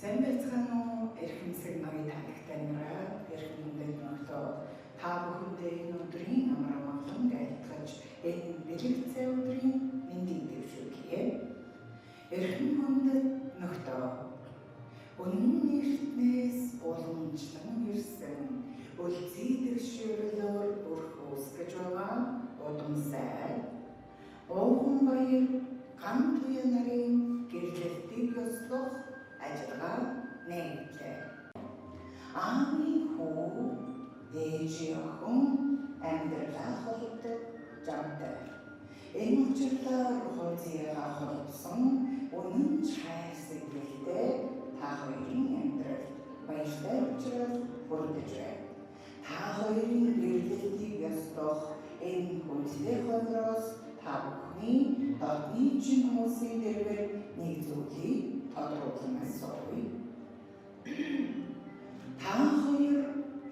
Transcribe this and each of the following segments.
Сайн байцгаана уу? Эрхэмсэг ноён танигтаймараа эрхэмдэд нөхөө та бүхэндээ энэ өдрийн амар амгалан айлтгаж энэ бэлэгцээ өдрийн мэндийг дэвшүүлье. Эрхэм хүндэд нөхөө өнөн эртнээс уламжлан ирсэн үлций дэвшүүлэлөөр өрх үүсгэж байгаа удам сайн Ууган баяр ган туяа нарын гэрлэлтийг ёслох ажиллагаа нэгдлээ. Аавын хүү ээжийн охин амьдралаа холбдог замтай. Энэ учирлаар хуудсыгаа холбосон үнэн хайр сэтгэлтэй та хоёрын амьдралд баяртай учраас бүрдэж байна. Та хоёрын гэрлэлтийг ёслох энэ хүндлэх хонороос та бүхний дотны чин хүмүүсийн дэргээр нэг зүйлийг тодруулан асууя. Та хоёр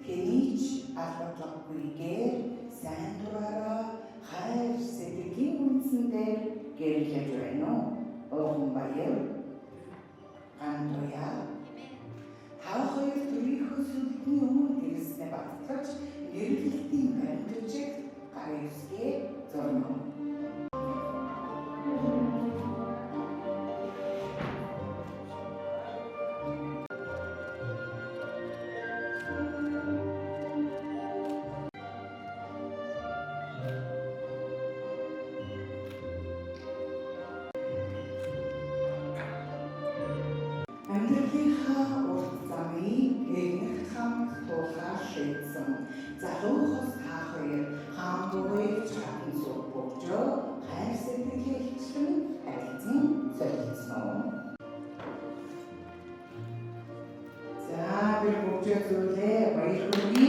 хэний ч албадлаггүйгээр сайн дураараа хайр сэтгэлийн үндсэндээр гэрлэж байна уу? Ууган баяр ган туяа та хоёр төрийнхөө сүлдний өмнө гэрснээ багтаж гэрлэлтийн баримтчиг гарын үсгээ зурна. Амьдралынхаа урт замыг нэгнэрт хамт туулахаар шийдсэн. Залуухаас та хоёр хаамдуурыг чадан зүг бөгжөө хайр сэтгэлээ хичлэн харилцан солилцсон уу? За би бөгжөө зүйлээ баяр хүргэе.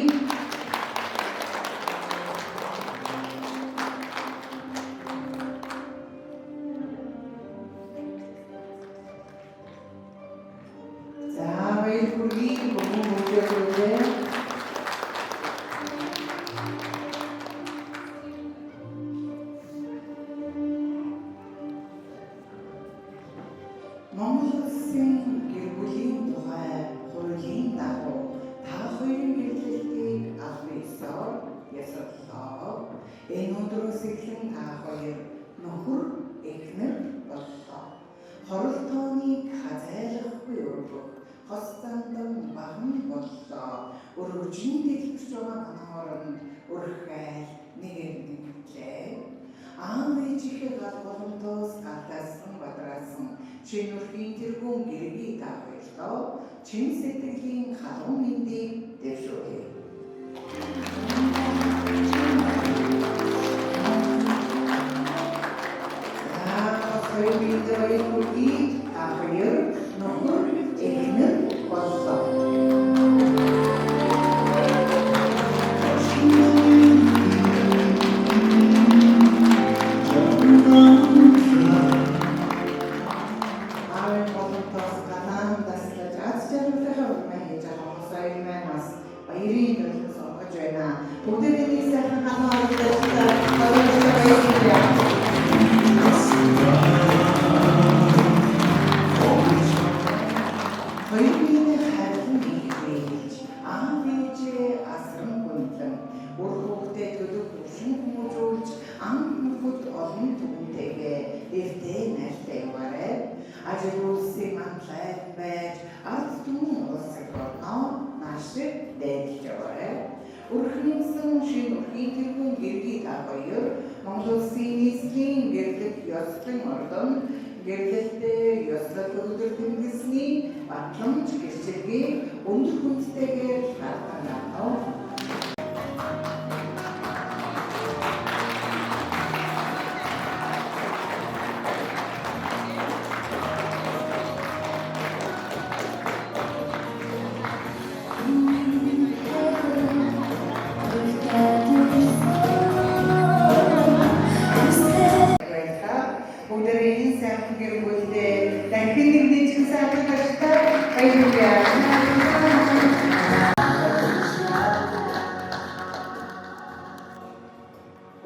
Монгол Улсын гэр бүлийн тухай хуулийн дагуу та хоёрын гэрлэлтийг албан ёсоор ясаллаа. Энэ өдрөөс эхлэн та хоёр нөхөр эхнэр боллоо. Хоролтооныг хазайлахгүй өргөх хос зандан баган боллоо. Өргөжин дэлгэж байгаа хооронд өрх айл нэгэрлээ. Аав ээжийнхээ гал боломтоос галаасан бадраасан чин өрхийн тэргүүн гэргийг та хоёртоо чин сэтгэлийн халуун мэндийг дэвшүүлье. Ажиглуулсан манлайд байж ард түмэн улсыг орноо наашиг дайдалж яваарай. Өрхнийсэн шин өрхийн тэргүүн гэргийг та хоёр Монгол Улсын нийслэлийн гэрлэлт ёслон ордон гэрлэлтээ ёслол өдөр тэмдэглэсний батламж гэрчлэгийг өндөр хүндтэйгээр хатгана.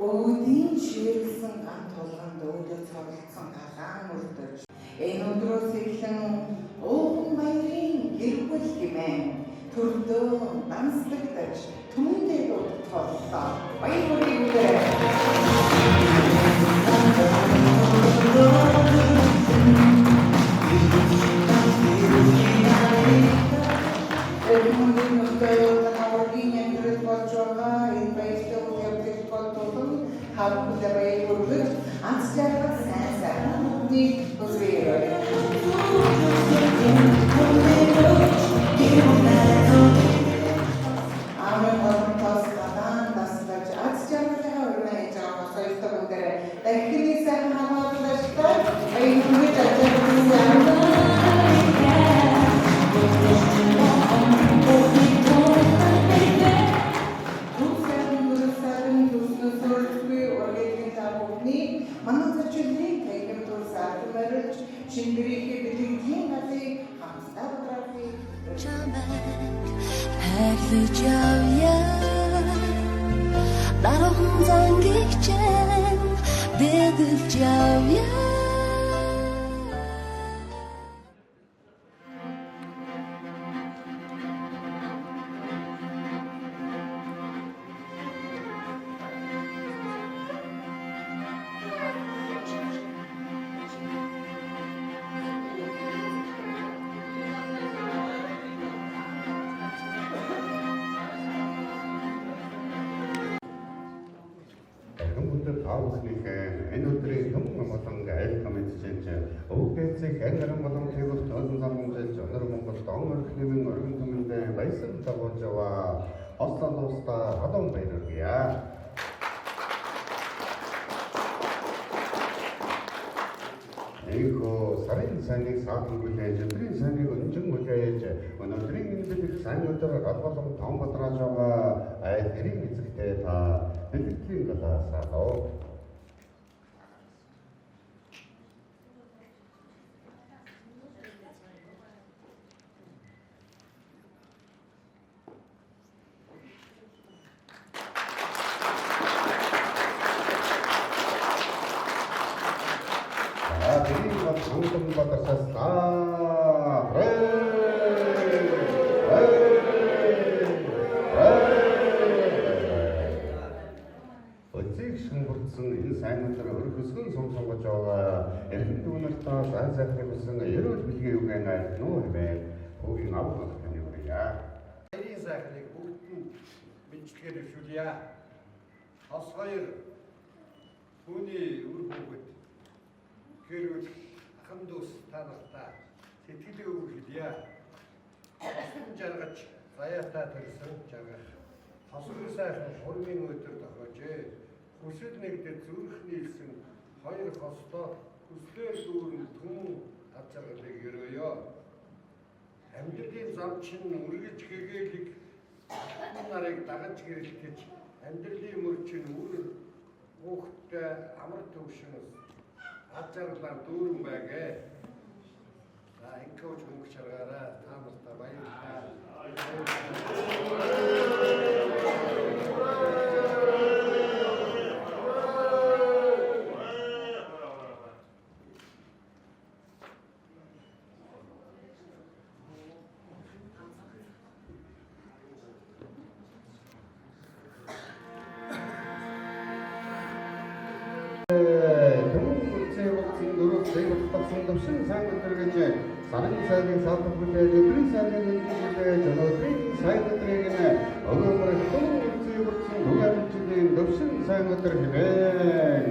Өвдийн ширлсэн ган тулганд өвдөж цоглосон галаан өртөж энэ өдрөөс эхлэн ууган баярын өргөмсөн данслагдаж түмэндээ дуудтоллоо. Баяр хүргэе. Энэ өдрийн юм болон айл комитетч өвгөөцийг ханган болон тэвэр тоон замжилж өнөр Монголд он өрхнийн өргөн түмэндээ баясан дагуулж яваа Ослон улстай хадам баярлая. Эйхо сарын саныг саатан хүлээж өдрийн саныг өнжин хүлээж өнөөдрийн энэ бид сайн өдөр гал болон том бодрааж байгаа айл гэрийн эзэгтэй та дэлгэцийн галаасаа Ас хоёр хүний үр хөвгөд гэрүүл ахын дүүс та нартай сэтгэлээ өгүүлье. Асан жаргаж заяатаа төрсөн жаргах. Хосрын сайхан хурмын өдөр тохиожээ. Хүсэл нэгдэл зүрх нийлсэн хоёр хостой хүслээр дүүрэн түмэн хацаргалыг өрөөё. Амьдралын зам чинь үргэж гэгээлэг нарыг дагаж гэрэлтэж амьдралын мөрчин үр хүүхдтэй амар төвшнөс ачаарлаар дүүрэн байгээ. За инкоуч хөнгөч аргаараа та нартай баярлалаа. Сарын сайныг саатан хүлээж өдрийн сайныг хүлээж өнөөдрийн сайн өдрийг өнөөдөр хүнцээ бүрсэн нүгээрчдийн өвсөн сайн өдөр хэмээн.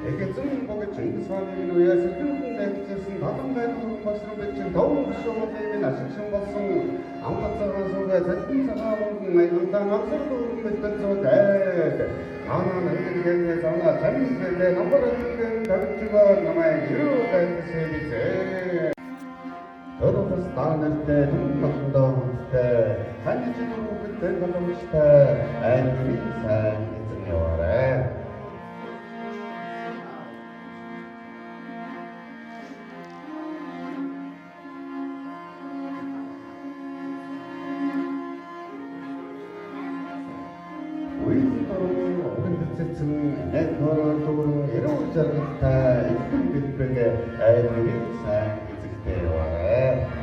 Эгэцэн богц Чингис хааны үеэс сэтгэлдэн дайцсан татан байдал басруу бичэн таван гүшүүгийн ашигшин болсон амгацсан суугаа зэтэн цагаан майдандаа навсар дүүрэн бэлтэн зүйтэй. Хаана нэгэн санаа тамисээ номер 1 тавчгаа намайг юу дайцсан бизээ. Төрөс таанартай түнхэндээ хүнтэй ханьчид бүгдтэй боломжтой айлгын сайн эзэн яваарай. 잘못다 이쁜 빛병에 아이들이 상 이직되어와라.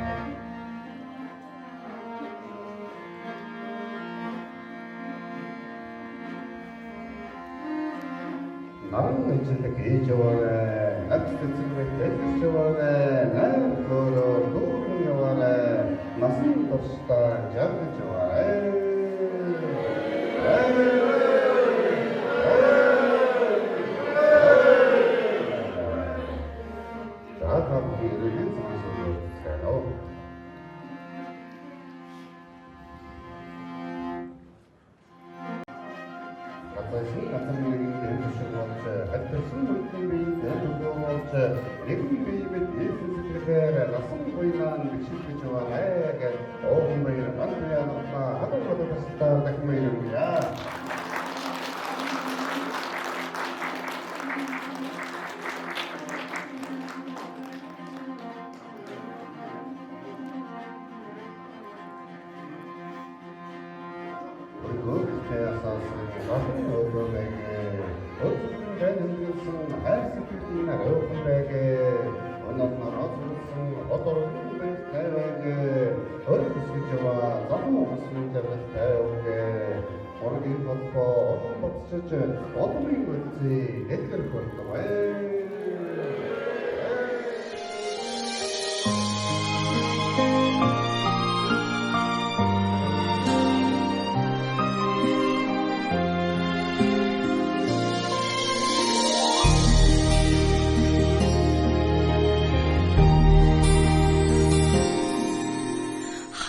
наран ижлэг ээж яваарай, нагцэцэг дэвч яваарай, найргороо дүүрэн яваарай, насан туршдаа жаргаж яваарай.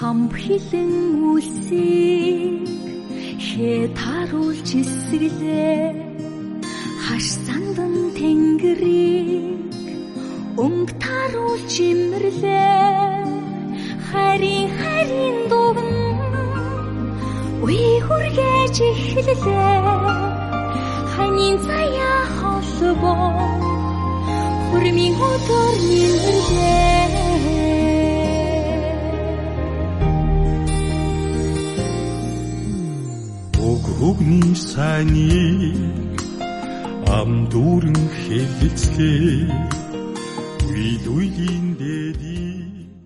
Хамхилэн үлсийг хэтаруулж эсгэлээ хаш сандан тэнгэрийг өнгө таруулж имэрлээ харин дугн үе хүргэж эхлэлээ ханийн заяа холбоо хүрмийн өдөр нэмэрлээ Өгний сайныг ам дүүрэн хэлэлцлээ үйл үеийн дэдий